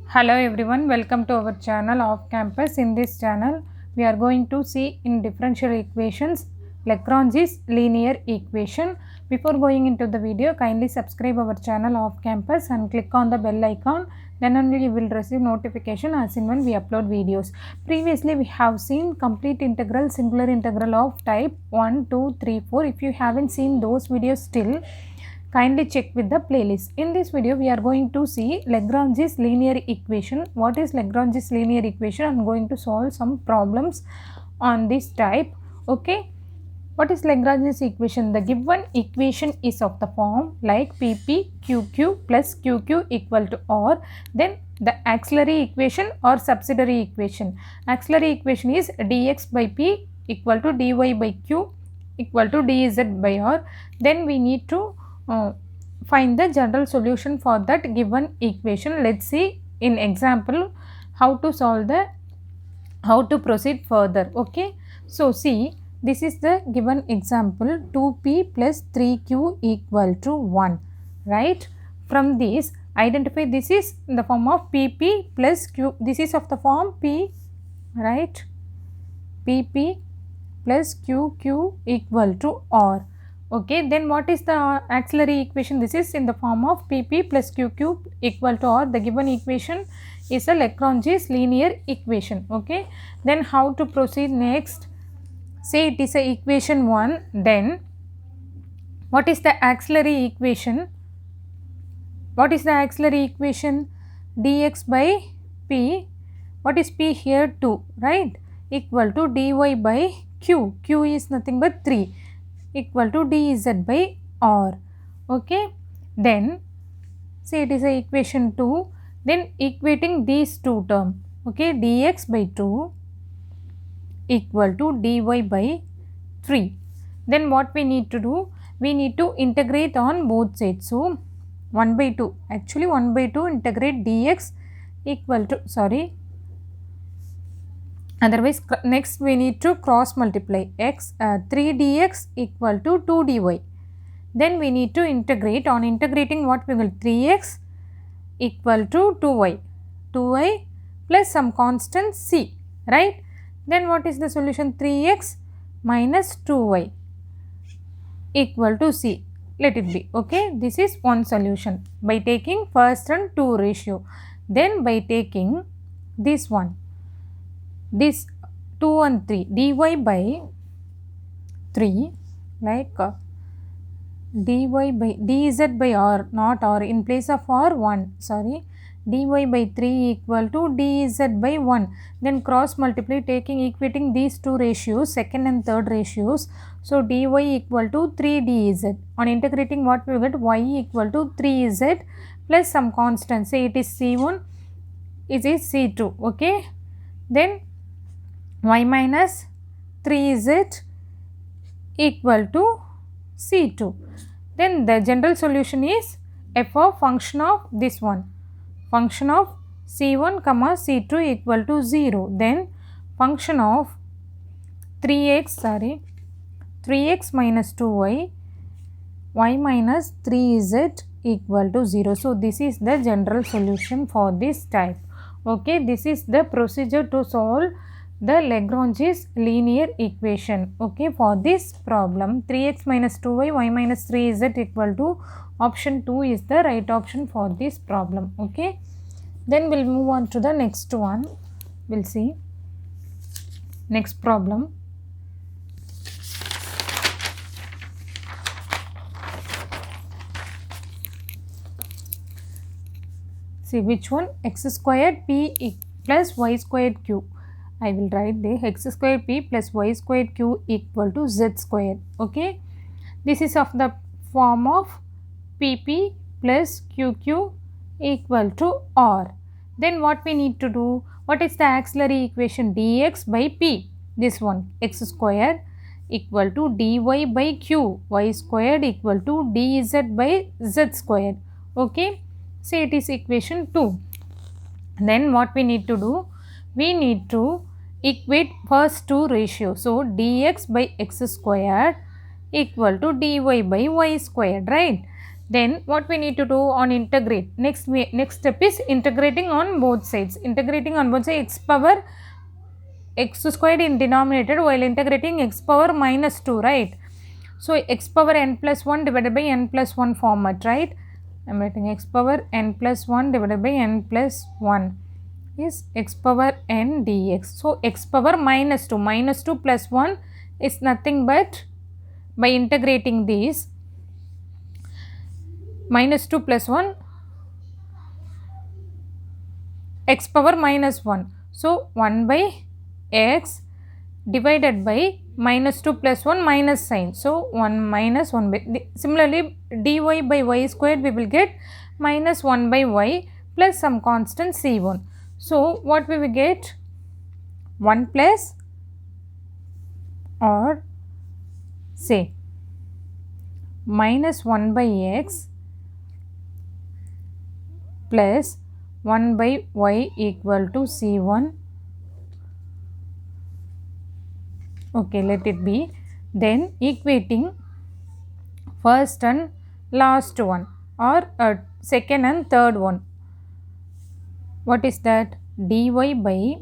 Hello everyone, welcome to our channel Off Campus. In this channel, we are going to see in differential equations Lagrange's linear equation. Before going into the video, kindly subscribe our channel Off Campus and click on the bell icon. Then only you will receive notification as in when we upload videos. Previously, we have seen complete integral, singular integral of type 1, 2, 3, 4. If you haven't seen those videos still, kindly check with the playlist. In this video, we are going to see Lagrange's linear equation. What is Lagrange's linear equation? I am going to solve some problems on this type. Okay. What is Lagrange's equation? The given equation is of the form like PP QQ plus QQ equal to R. Then the auxiliary equation or subsidiary equation. Auxiliary equation is dx by P equal to dy by Q equal to dz by R. Then we need to find the general solution for that given equation. Let's see in example how to proceed further. Okay, so see, this is the given example 2p plus 3q equal to 1, right? From this, identify this is in the form of pp plus q. This is of the form p, right? pp plus qq equal to r. Okay, then what is the auxiliary equation? This is in the form of pp plus qq equal to r. The given equation is a Lagrange's linear equation. Okay, then how to proceed next? Say it is a equation 1, then what is the auxiliary equation? What is the auxiliary equation? Dx by p, what is p here? 2, right? Equal to dy by q. Q is nothing but 3 equal to dz by r. Okay, then say it is a equation 2, then equating these two terms. Okay, dx by 2 equal to dy by 3. Then what we need to do? We need to integrate on both sides. So 1 by 2, actually 1 by 2 integrate dx equal to, otherwise next we need to cross multiply 3 dx equal to 2 dy. Then we need to integrate. On integrating, what we will? 3x equal to 2y. 2y plus some constant c, right? Then what is the solution? 3x minus 2y equal to c. Let it be. Okay, this is one solution by taking first and 2 ratio. Then by taking this one, this 2 and 3, dy by 3, like dy by dz by r, not r, in place of r 1, dy by 3 equal to dz by 1. Then cross multiply, taking equating these two ratios, second and third ratios. So dy equal to 3 dz. On integrating, what we get? Y equal to 3z plus some constant, say it is c1, it is c2. Okay, then y minus 3z equal to c2. Then the general solution is f of function of this one, function of c1 comma c2 equal to 0. Then function of 3x minus 2y, y minus 3z equal to 0. So this is the general solution for this type. Okay, this is the procedure to solve the Lagrange's linear equation. Okay, for this problem 3x minus 2y, y minus 3z equal to option 2 is the right option for this problem. Okay, then we'll move on to the next one. We'll see next problem. See which one? X squared p plus y squared q. I will write the x squared p plus y squared q equal to z squared. Okay, this is of the form of pp plus qq equal to r. Then what we need to do? What is the auxiliary equation? dx by p, this one, x squared equal to dy by q, y squared equal to dz by z squared. Okay, say it is equation 2. Then what we need to do? We need to equate first two ratios. So dx by x squared equal to dy by y squared, right? Then what we need to do on integrate, next step is integrating on both sides. Integrating on both sides, x power x squared in denominator while integrating x power minus 2, right? So x power n plus 1 divided by n plus 1 format, right? I am writing x power n plus 1 divided by n plus 1 is x power n dx. So x power minus 2 plus 1 is nothing but, by integrating these, minus 2 plus 1 x power minus 1. So 1 by x divided by minus 2 plus 1 minus sign. So 1 minus 1 by, similarly dy by y squared we will get minus 1 by y plus some constant c1. So what we will get, 1 plus, or say minus 1 by x plus 1 by y equal to c1. Okay, let it be. Then equating first and last one, or second and third one. What is that? Dy by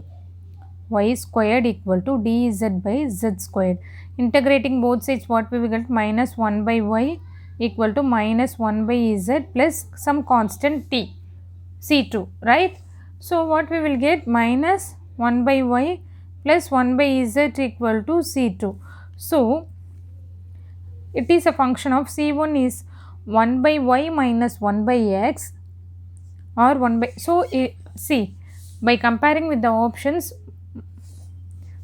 y squared equal to dz by z squared. Integrating both sides, what we will get? Minus 1 by y equal to minus 1 by z plus some constant t, c2, right? So what we will get? Minus 1 by y plus 1 by z equal to c2. So it is a function of c1 is 1 by y minus 1 by x, or 1 by, so see, by comparing with the options,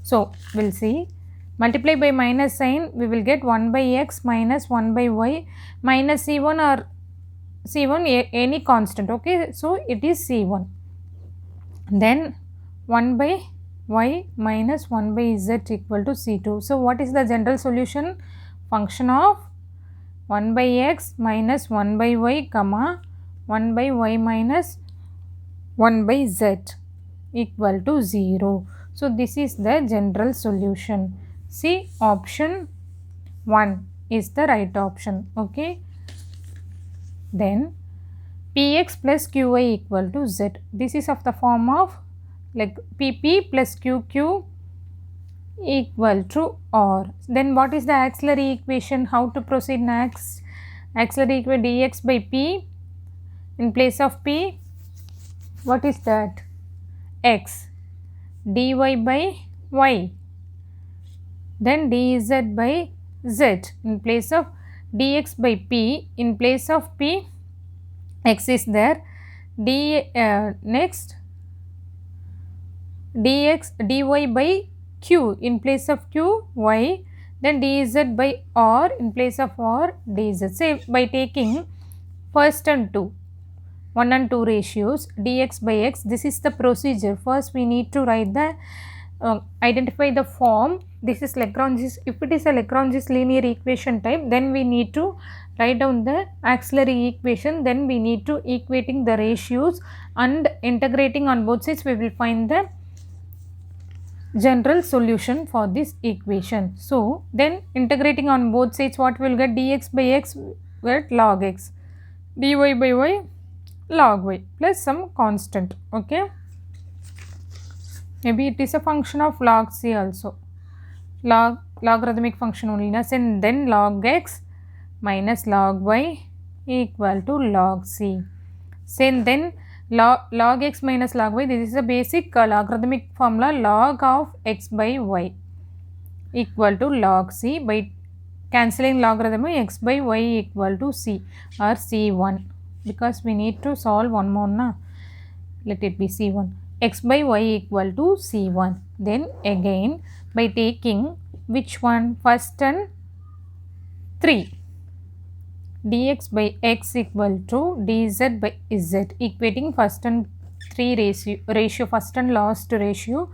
so we'll see, multiply by minus sign, we will get 1 by x minus 1 by y minus c1, or c1 any constant, okay? So it is c1. Then 1 by y minus 1 by z equal to c2. So what is the general solution? Function of 1 by x minus 1 by y comma 1 by y minus 1 by z equal to 0. So this is the general solution. See, option 1 is the right option, okay? Then px plus qy equal to z. This is of the form of like pp plus qq equal to r. Then what is the auxiliary equation? How to proceed next? Auxiliary equation dx by p, in place of p, what is that? X, dy by y, then dz by z, in place of dx by p, in place of p x is there, next dx dy by q, in place of q y, then dz by r, in place of r dz. Say by taking first and 2, 1 and 2 ratios, dx by x, this is the procedure. First we need to write the identify the form. This is Lagrange's, if it is a Lagrange's linear equation type, then we need to write down the auxiliary equation, then we need to equating the ratios and integrating on both sides, we will find the general solution for this equation. So then integrating on both sides, what we will get? Dx by x get log x, dy by y log y plus some constant, okay? Maybe it is a function of log c also, logarithmic function only, and then log x minus log y equal to log c. Then log x minus log y, this is a basic logarithmic formula, log of x by y equal to log c. By cancelling logarithm, x by y equal to c, or c1, because we need to solve one more, na? Let it be c1, x by y equal to c1. Then again by taking which one? First and 3, dx by x equal to dz by z, equating first and 3 ratio, first and last ratio.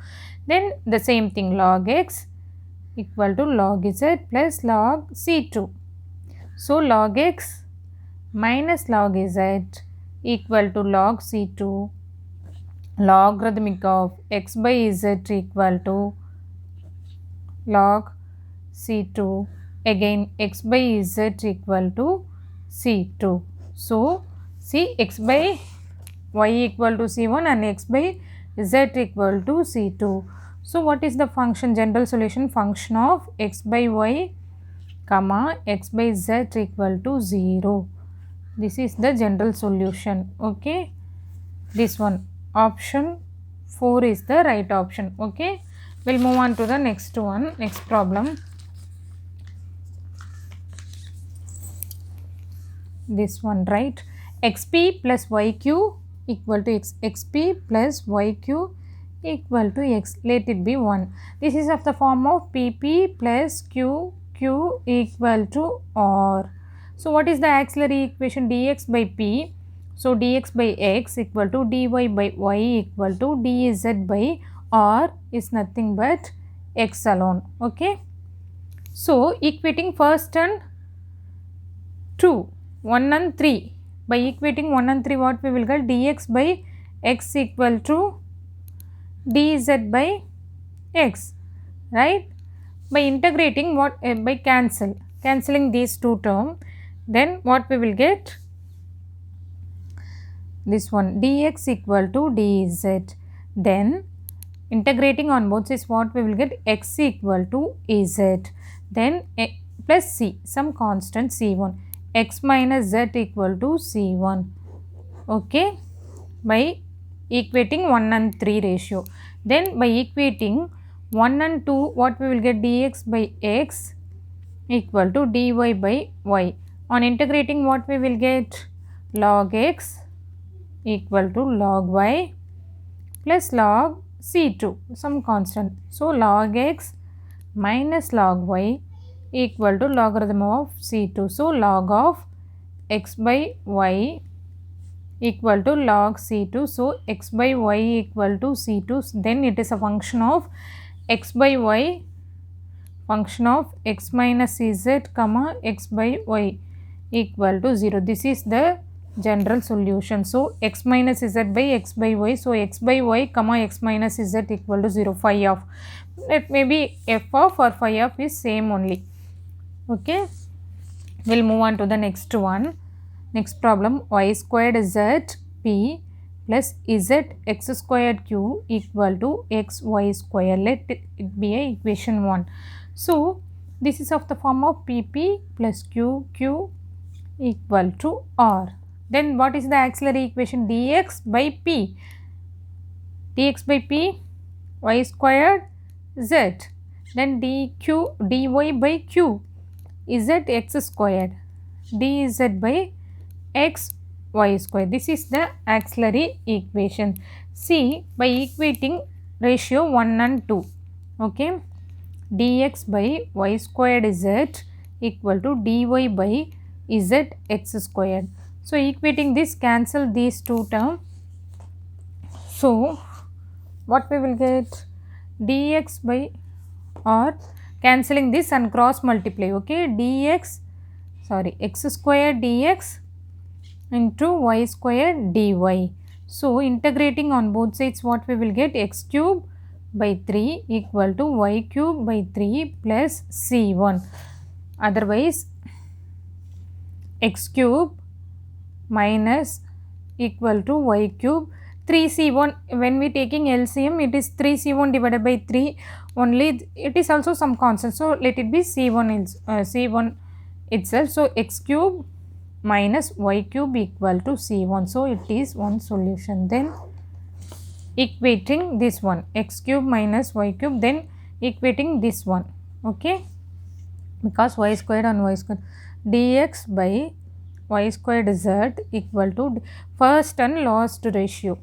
Then the same thing, log x equal to log z plus log c2. So log x minus log z equal to log c2, logarithmic of x by z equal to log c2, again x by z equal to c2. So see, x by y equal to c1 and x by z equal to c2. So what is the function? General solution, function of x by y comma x by z equal to 0. This is the general solution. Okay, this one, option 4 is the right option. Okay, we'll move on to the next one, next problem. This one, right? xp plus yq equal to x, xp plus yq equal to x, let it be 1. This is of the form of pp plus q equal to r. So what is the auxiliary equation? Dx by p, so dx by x equal to dy by y equal to dz by r is nothing but x alone. Okay, so equating first and 2, 1 and 3, by equating 1 and 3, what we will get? Dx by x equal to dz by x, right? By integrating, what by cancelling these two terms, then what we will get? This one, dx equal to dz. Then integrating on both sides, what we will get? X equal to z. Then plus c, some constant c1, x minus z equal to c1. Okay, by equating 1 and 3 ratio. Then by equating 1 and 2, what we will get? Dx by x equal to dy by y. On integrating, what we will get? Log x equal to log y plus log c2, some constant. So log x minus log y equal to logarithm of c2. So log of x by y equal to log c2. So x by y equal to c2. Then it is a function of x by y, function of x minus z comma x by y equal to 0. This is the general solution. So x minus z by x by y. So x by y comma x minus z equal to 0. Phi of, it may be f of or phi of is same only. Okay, we'll move on to the next one. Next problem, y squared z p plus z x squared q equal to x y square. Let it be a equation 1. So this is of the form of pp plus q equal to r. Then what is the auxiliary equation? Dx by p, dx by p, y squared z, then dq dy by q, z x squared, dz by x y square. This is the auxiliary equation. See, by equating ratio 1 and 2, okay, dx by y squared z equal to dy by z x squared. So equating this, cancel these two terms. So what we will get? Dx by, or cancelling this and cross multiply. Okay, dx, sorry, x square dx into y square dy. So integrating on both sides, what we will get? X cube by 3 equal to y cube by 3 plus c1. Otherwise x cube minus equal to y cube, 3c1, when we taking LCM, it is 3c1 divided by 3 only. It is also some constant, so let it be c1 itself. So x cube minus y cube equal to c1. So it is one solution. Then equating this one, x cube minus y cube, then equating this one. Okay, because y squared and y squared, dx by y squared z equal to first and last ratio,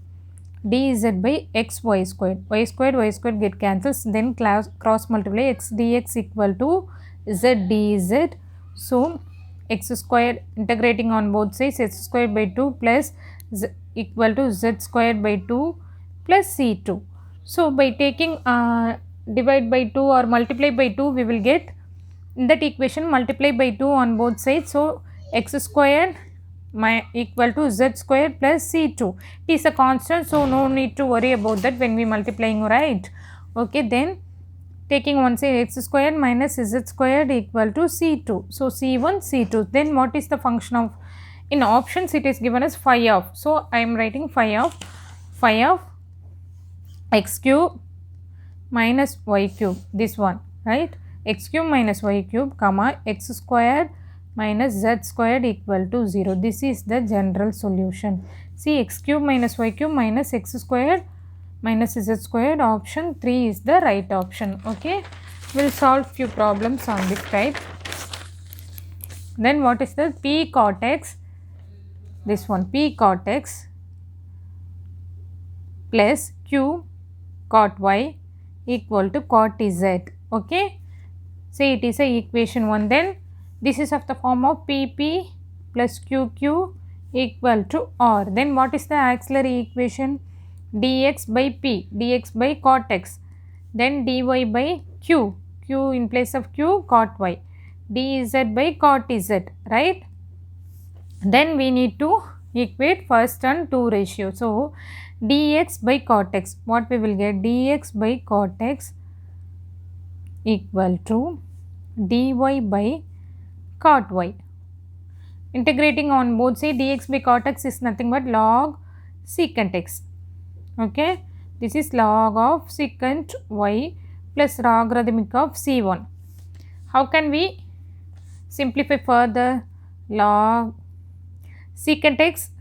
dz by x y squared, y squared get cancels, then cross multiply, x dx equal to z dz. So x squared, integrating on both sides, x squared by 2 plus z equal to z squared by 2 plus c2. So by taking divide by 2 or multiply by 2, we will get in that equation multiply by 2 on both sides. So x squared equal to z squared plus c2. It is a constant, so no need to worry about that when we multiplying, right? Okay, then taking one side, x squared minus z squared equal to c2. So c1 c2. Then what is the function of in options it is given as phi of, so I am writing phi of x cube minus y cube, this one, right? X cube minus y cube comma x squared minus z squared equal to 0. This is the general solution. See, x cube minus y cube minus x squared minus z squared, option 3 is the right option. Okay, we'll solve few problems on this type. Then what is the p cot x? This one, p cot x plus q cot y equal to cot z. Okay, say it is a equation 1. Then this is of the form of pp plus qq equal to r. Then what is the auxiliary equation? Dx by p, dx by cot x, then dy by q, q in place of q cot y, dz by cot z, right? Then we need to equate first and 2 ratio. So dx by cot x, what we will get? Dx by cot x equal to dy by cot y. Integrating on both sides, dx by cot x is nothing but log secant x. Okay, this is log of secant y plus logarithmic of c1. How can we simplify further? Log secant x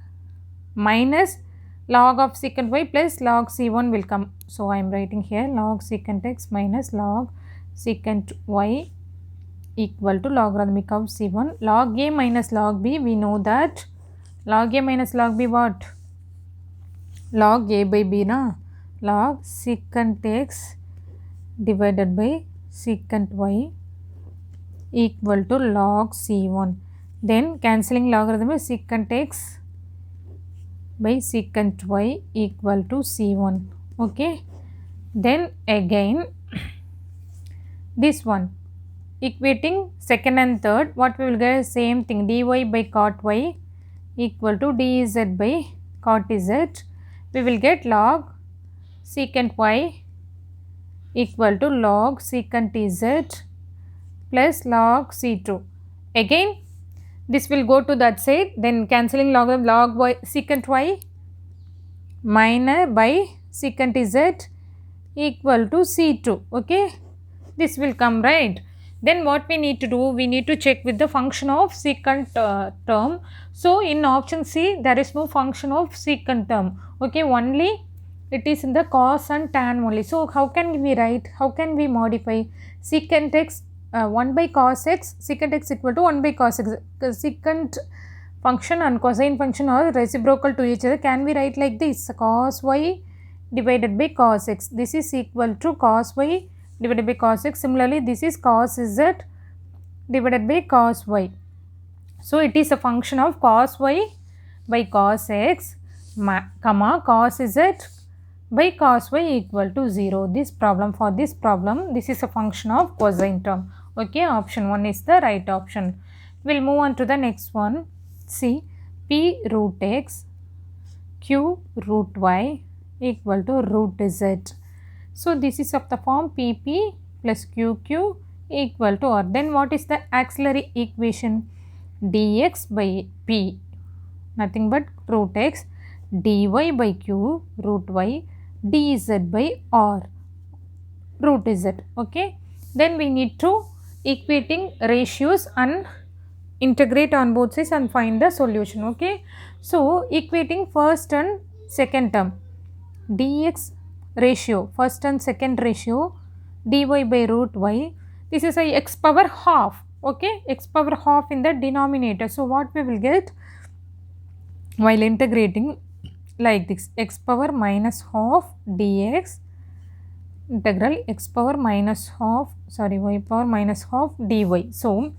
minus log of secant y plus log c1 will come. So I am writing here log secant x minus log secant y equal to logarithmic of c1. Log a minus log b, we know that log a minus log b what? Log a by b, na? Log secant x divided by secant y equal to log c1. Then cancelling logarithm is secant x by secant y equal to c1. Okay, then again this one, equating second and third, what we will get? Same thing, dy by cot y equal to dz by cot z. We will get log secant y equal to log secant z plus log c2. Again this will go to that side, then cancelling log y secant y minus by secant z equal to c2. Okay, this will come, right? Then what we need to do? We need to check with the function of secant term. So in option C there is no function of secant term. Okay, only it is in the cos and tan only. So how can we write? How can we modify secant x 1 by cos x, secant x equal to 1 by cos x. Secant function and cosine function are reciprocal to each other. Can we write like this? Cos y divided by cos x. This is equal to cos y divided by cos x. Similarly, this is cos z divided by cos y. So it is a function of cos y by cos x comma cos z by cos y equal to 0. This problem, for this problem, this is a function of cosine term. Okay, option 1 is the right option. We'll move on to the next one. See, p root x q root y equal to root z. So this is of the form pp plus qq equal to r. Then what is the auxiliary equation? Dx by p, nothing but root x, dy by q root y, dz by r root z. Okay, then we need to equating ratios and integrate on both sides and find the solution. Okay, so equating first and second term, dx ratio, first and second ratio, dy by root y, this is a x power half. Okay, x power half in the denominator. So what we will get while integrating? Like this, x power minus half dx integral x power minus half, sorry, y power minus half dy. So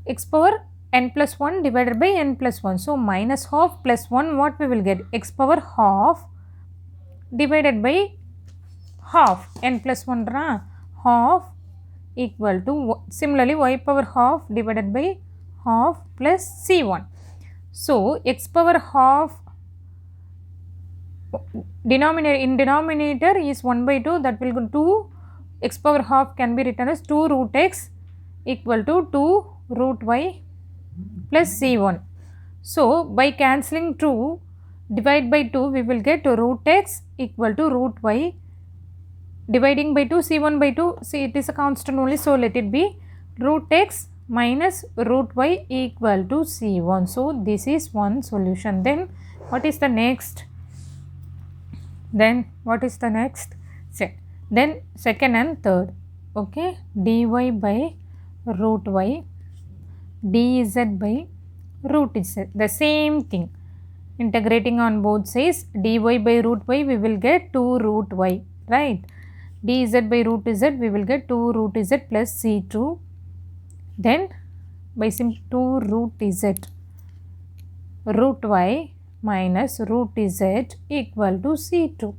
x power n plus 1 divided by n plus 1. So minus half plus 1, what we will get? X power half divided by half, n plus 1 half equal to, similarly y power half divided by half plus c1. So x power half denominator, in denominator is 1 by 2, that will go 2, x power half can be written as 2 root x equal to 2 root y plus c1. So by cancelling 2, divide by 2, we will get root x equal to root y. Dividing by 2, c1 by 2, see it is a constant only, so let it be root x minus root y equal to c1. So this is one solution. Then what is the next? Then second and third. Okay, dy by root y, dz by root z, the same thing. Integrating on both sides, dy by root y we will get 2 root y, right? Dz by root z we will get 2 root z plus c2. Then by 2 root z, root y minus root z equal to c2.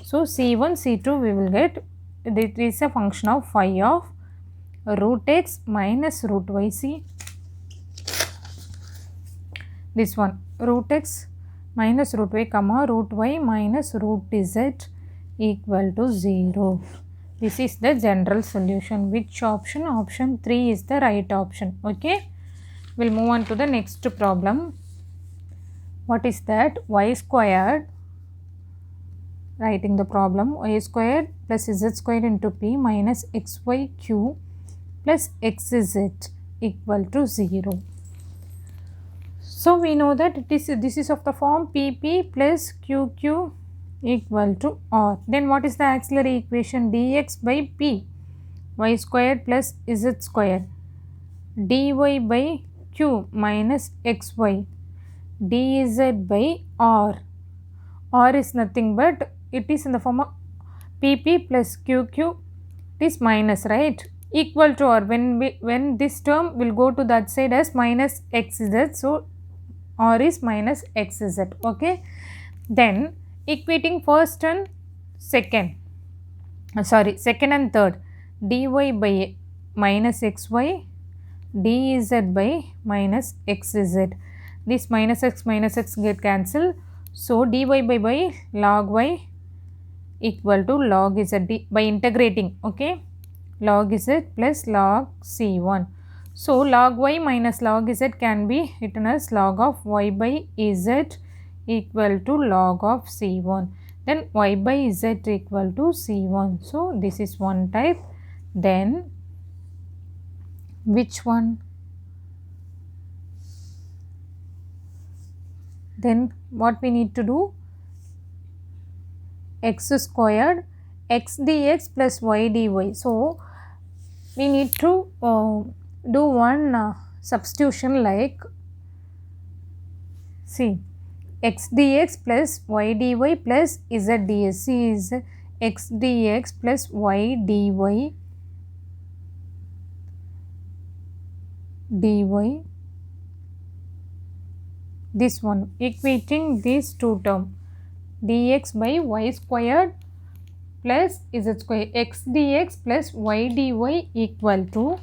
So c1, c2 we will get, this is a function of phi of root x minus root y. See this one, root x minus root y comma root y minus root z equal to 0. This is the general solution. Which option? Option 3 is the right option. Okay, we'll move on to the next problem. What is that? Y squared, writing the problem, y squared plus z squared into p minus xyq plus xz equal to 0. So we know that this is of the form pp plus qq equal to r. Then what is the auxiliary equation? Dx by p, y squared plus z squared, dy by q minus xy, dz by r. R is nothing but it is in the form of pp plus qq, it is minus, right? Equal to r, when this term will go to that side as minus xz, so r is minus xz. Okay, then equating first and second and third, dy by minus xy, dz by minus xz. This minus x get cancelled. So dy by log y equal to log z by integrating. Okay, log z plus log c1. So log y minus log z can be written as log of y by z equal to log of c1. Then y by z equal to c1. So this is one type. Then which one? Then what we need to do? X squared x dx plus y dy. So we need to do one substitution, like see x dx plus y dy plus z ds. C is x dx plus y dy this one, equating these two terms, dx by y squared plus z squared, x dx plus y dy equal to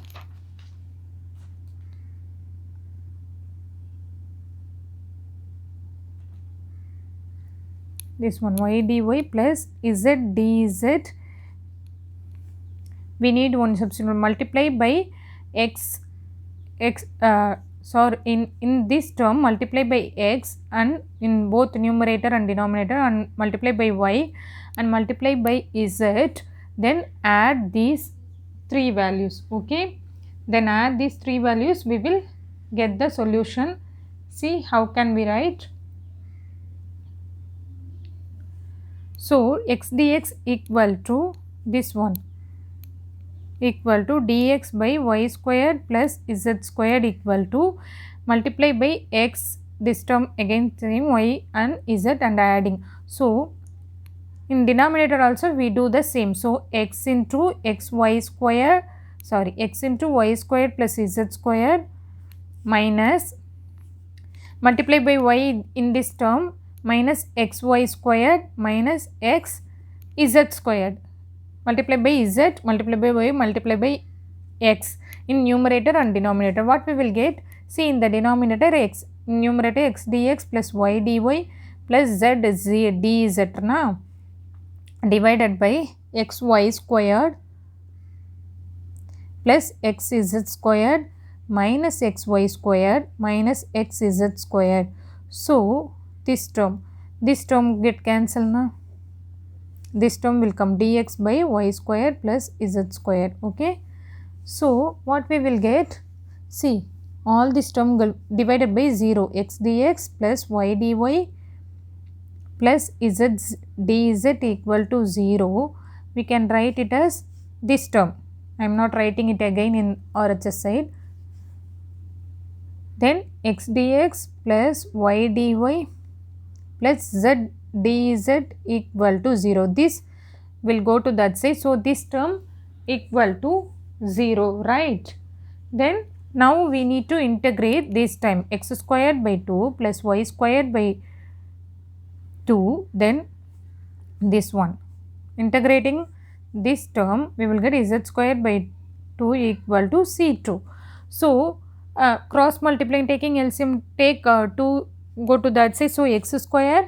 this one, y dy plus z dz. We need one substitute, multiply by in this term multiply by x, and in both numerator and denominator, and multiply by y and multiply by z, then add these three values. Okay, then add these three values, we will get the solution. See how can we write? So x dx equal to this one, equal to dx by y squared plus z squared equal to multiply by x, this term again same y and z and adding. So in denominator also we do the same. So x into xy squared, x into y squared plus z squared minus multiply by y in this term minus xy squared minus x z squared, multiply by z, multiply by y, multiply by x in numerator and denominator. What we will get? See, in the denominator x, in numerator x dx plus y dy plus z dz now, divided by xy squared plus xz squared minus xy squared minus xz squared. So this term get cancelled now. This term will come dx by y squared plus z squared. Okay. So what we will get? See, all this term divided by 0, x dx plus y dy plus z dz equal to 0. We can write it as this term. I am not writing it again in RHS side. Then x dx plus y dy plus z dz equal to 0. This will go to that side. So this term equal to 0, right? Then now we need to integrate this time x squared by 2 plus y squared by 2. Then this one. Integrating this term, we will get z squared by 2 equal to c2. So cross multiplying, taking LCM, take 2, go to that side. So x squared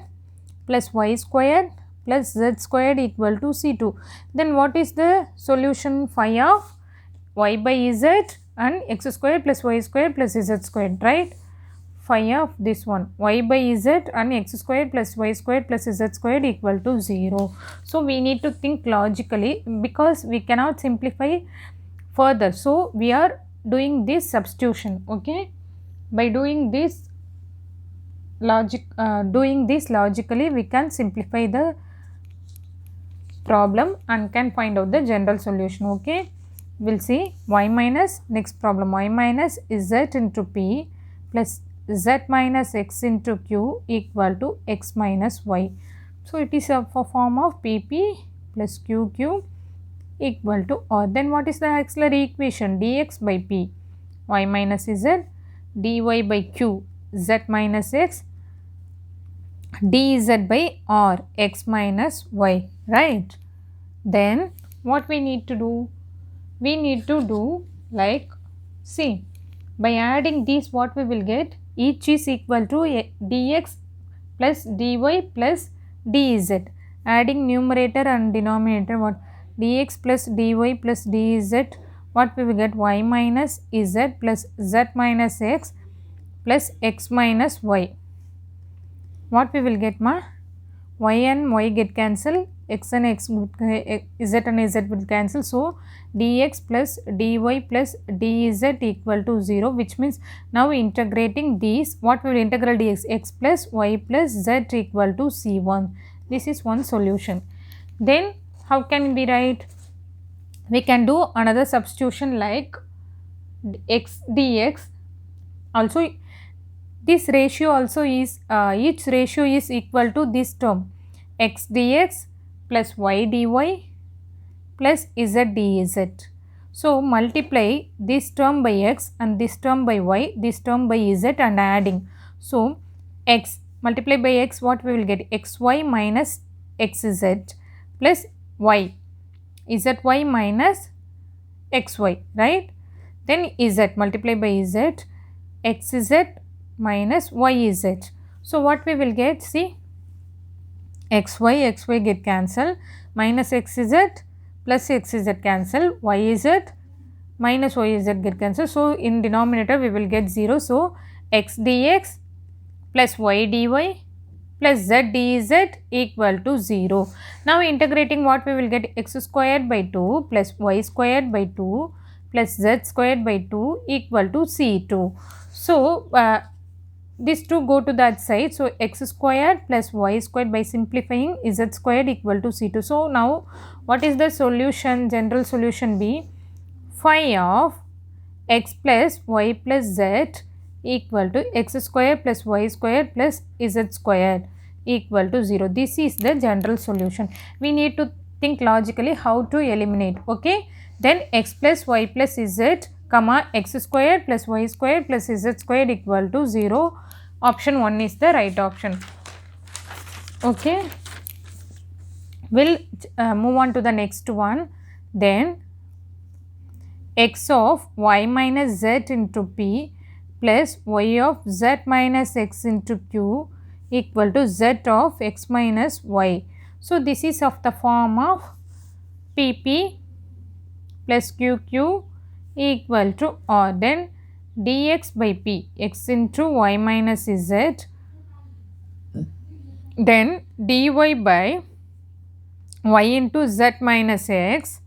plus y squared plus z squared equal to c2. Then what is the solution? Phi of y by z and x squared plus y squared plus z squared, right? Phi of this one, y by z and x squared plus y squared plus z squared equal to 0. So we need to think logically because we cannot simplify further. So we are doing this substitution. Okay, by doing this logically we can simplify the problem and can find out the general solution. Okay, we'll see y minus, next problem, y minus z into p plus z minus x into q equal to x minus y. So it is a form of pp plus qq equal to r. Then what is the auxiliary equation? Dx by p, y minus z, dy by q, z minus x, dz by r, x minus y, right? Then what we need to do? We need to do like, see, by adding these what we will get? Each is equal to dx plus dy plus dz. Adding numerator and denominator, what? Dx plus dy plus dz, what we will get? Y minus z plus z minus x plus x minus y. What we will get, ma? Y and y get cancelled, x and x, z and z will cancel. So dx plus dy plus dz equal to 0, which means now integrating these, what will integral dx? X plus y plus z equal to c1. This is one solution. Then how can we write? We can do another substitution like x dx. Also this ratio also is each ratio is equal to this term x dx plus y dy plus z dz. So multiply this term by x and this term by y, this term by z and adding. So x multiply by x, what we will get? Xy minus xz plus y, zy minus xy, right? Then z multiply by z, xz minus yz. So what we will get? See, xy get cancelled, minus xz plus xz cancel, yz minus yz get cancelled. So in denominator we will get 0. So x dx plus y dy plus z dz equal to 0. Now integrating, what we will get? X squared by 2 plus y squared by 2 plus z squared by 2 equal to c2. So these two go to that side. So x squared plus y squared, by simplifying, z squared equal to c2. So now what is the solution? General solution be phi of x plus y plus z equal to x squared plus y squared plus z squared equal to 0. This is the general solution. We need to think logically how to eliminate. Okay, then x plus y plus z comma x squared plus y squared plus z squared equal to 0. Option 1 is the right option. Okay, we'll move on to the next one. Then x of y minus z into p plus y of z minus x into q equal to z of x minus y. So this is of the form of pp plus qq equal to r. Then dx by p, x into y minus z, then dy by y into z minus x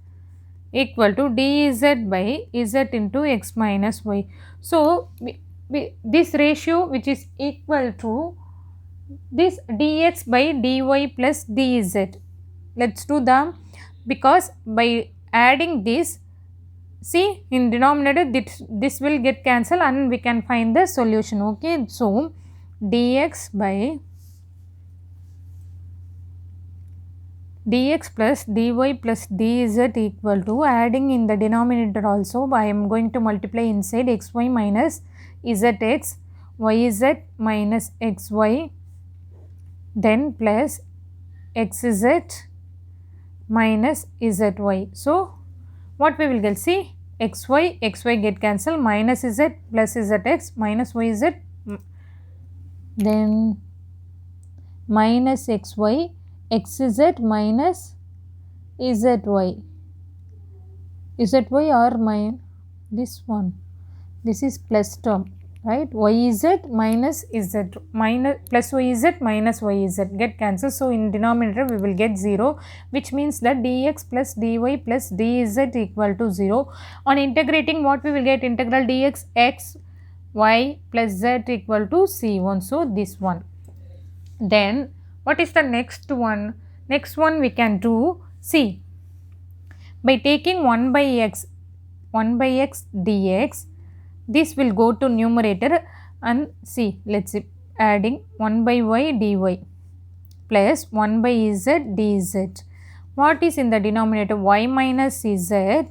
equal to dz by z into x minus y. So, this ratio which is equal to this dx by dy plus dz. Let's do the, because by adding this, see in denominator this will get cancelled and we can find the solution. Okay, so dx plus dy plus dz equal to, adding in the denominator also, I am going to multiply inside xy minus zx, yz minus xy, then plus xz minus zy. So, what we will get? See, xy get cancelled, minus z plus zx minus yz, then minus xy, xz minus zy, or this one, this is plus term, right? Yz minus z minus plus yz minus yz get cancelled. So, in denominator we will get 0, which means that dx plus dy plus dz equal to 0. On integrating, what we will get? Integral dx x y plus z equal to c1. So, this one. Then what is the next one? Next one we can do, see, by taking 1 by x dx, this will go to numerator, and see, let's see, adding 1 by y dy plus 1 by z dz. What is in the denominator? Y minus z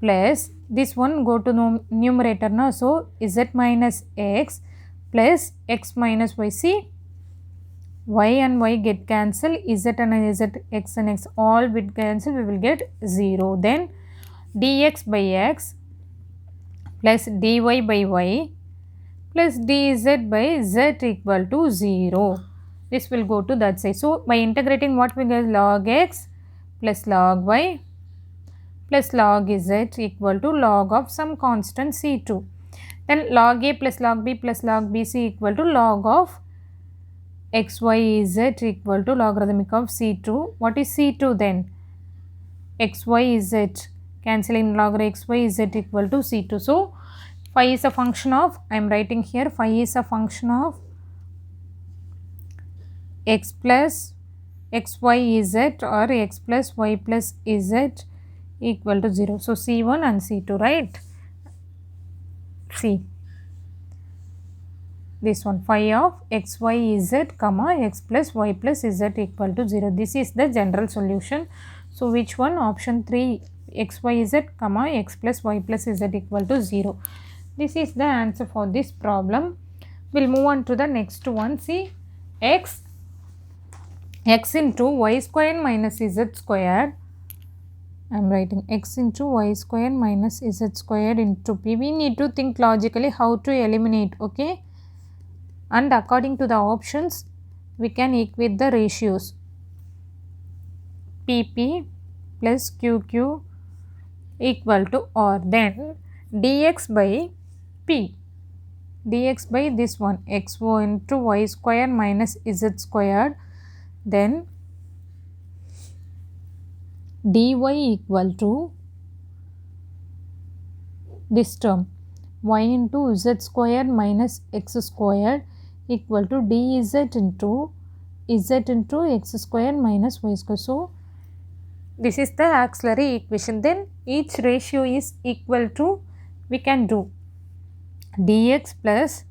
plus this one go to numerator now. So, z minus x plus x minus y. See, y and y get cancelled, z and z, x and x all will cancel, we will get 0. Then dx by x plus dy by y plus dz by z equal to 0. This will go to that side. So, by integrating, what we get? Log x plus log y plus log z equal to log of some constant c2. Then log a plus log b plus log bc equal to log of x y z equal to logarithmic of c2. What is c2 then? X y z, cancelling log x y z equal to c2. So, phi is a function of, I am writing here, phi is a function of x plus x y z or x plus y plus z equal to 0. So, c1 and c2, right? See, this one, phi of x y z comma x plus y plus z equal to 0. This is the general solution. So, which one? Option 3, x y z comma x plus y plus z equal to 0. This is the answer for this problem. We will move on to the next one. See, x into y square minus z square. I am writing x into y square minus z square into p. We need to think logically how to eliminate, okay? And according to the options, we can equate the ratios. pp plus qq equal to r. Then dx by p, dx by this one, x into y square minus z squared, then dy equal to this term, y into z squared minus x squared equal to dz into x squared minus y squared. So, this is the auxiliary equation. Then each ratio is equal to, we can do dx plus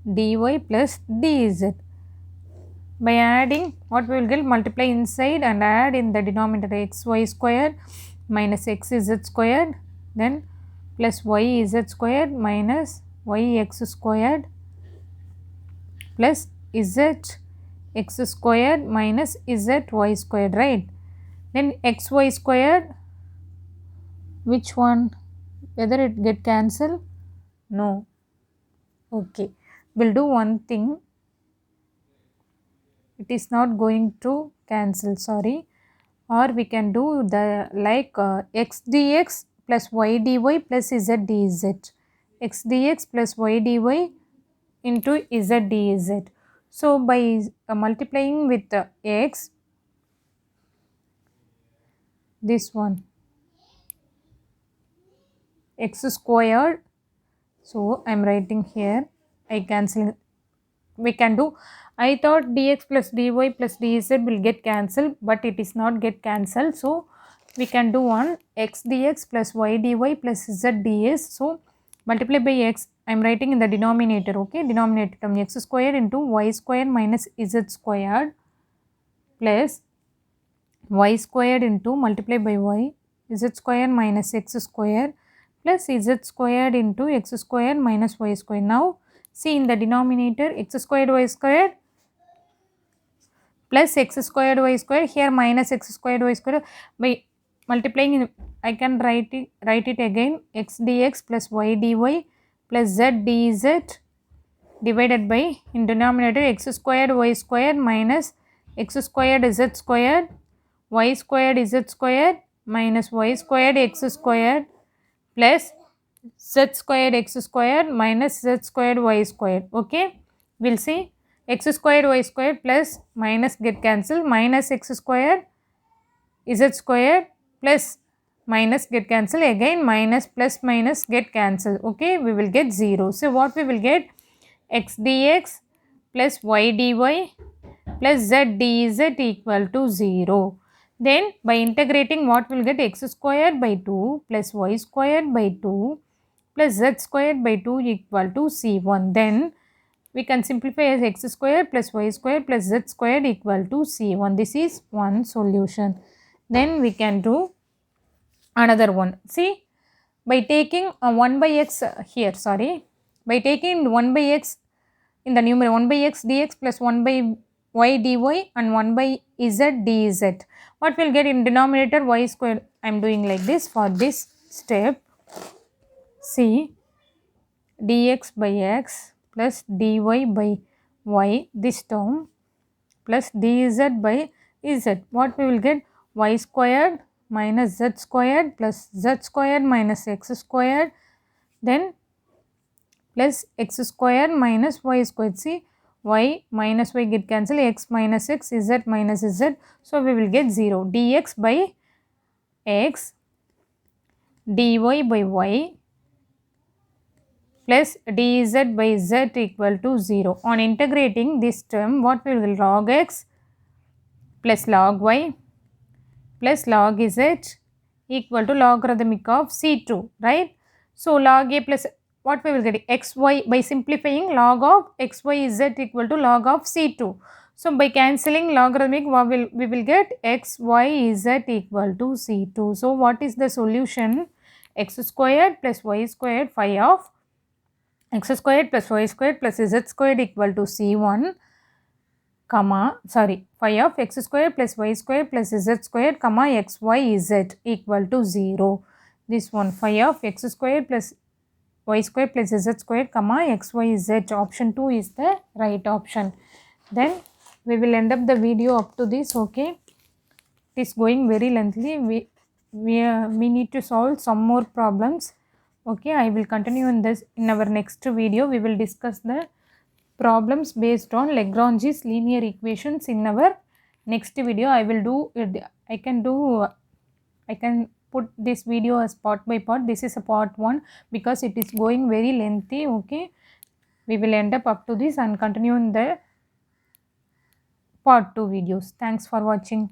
dy plus dz. By adding, what we will get? Multiply inside and add in the denominator xy squared minus xz squared, then plus yz squared minus yx squared plus z x squared minus zy squared, right? Then xy squared, which one? Whether it get cancelled? No. Okay. We will do one thing. It is not going to cancel, sorry. Or we can do the like x dx plus y dy plus z dz. x dx plus y dy into z dz. So by multiplying with x, this one x squared, so I am writing here, I cancel, we can do, I thought dx plus dy plus dz will get cancelled, but it is not get cancelled. So we can do one x dx plus y dy plus z ds. So multiply by x, I am writing in the denominator, okay, denominator term x squared into y squared minus z squared plus y squared into multiply by y z squared minus x squared plus z squared into x squared minus y squared. Now see in the denominator x squared y squared plus x squared y squared, here minus x squared y squared, by multiplying I can write it again, x dx plus y dy plus z dz divided by, in denominator x squared y squared minus x squared z squared y squared z squared minus y squared x squared plus z squared x squared minus z squared y squared. Okay, we'll see x squared y squared plus minus get cancelled, minus x squared z squared plus minus get cancelled, again minus plus minus get cancelled. Okay, we will get 0. So what we will get, x dx plus y dy plus z dz equal to 0. Then by integrating, what will get, x squared by 2 plus y squared by 2 plus z squared by 2 equal to c1. Then we can simplify as x squared plus y squared plus z squared equal to c1. This is one solution. Then we can do another one. See, by taking 1 by x here, sorry, by taking 1 by x in the numerator, 1 by x dx plus 1 by y dy and 1 by z dz. What will get in denominator y squared? I am doing like this for this step. See, dx by x plus dy by y, this term, plus dz by z. What we will get, y squared minus z squared plus z squared minus x squared, then plus x squared minus y squared. See, y minus y get cancelled, x minus x, z minus z. So we will get 0. Dx by x, dy by y plus dz by z equal to 0. On integrating this term, what we will, log x plus log y plus log z equal to logarithmic of c2, right? So log a plus, what we will get, xy, by simplifying log of xyz equal to log of c2. So by cancelling logarithmic, we will get xyz equal to c2. So what is the solution? X squared plus y squared phi of x squared plus y squared plus z squared equal to c1, comma, sorry, phi of x squared plus y squared plus z squared, comma, xyz equal to 0. This one, phi of x squared plus y squared plus z squared, comma, xyz. Option 2 is the right option. Then we will end up the video up to this. Okay, it is going very lengthy. We need to solve some more problems. Okay, I will continue in this. In our next video, we will discuss the problems based on Lagrange's linear equations. In our next video, I will do I can put this video as part by part. This is a part 1 because it is going very lengthy. Okay, we will end up to this and continue in the part 2 videos. Thanks for watching.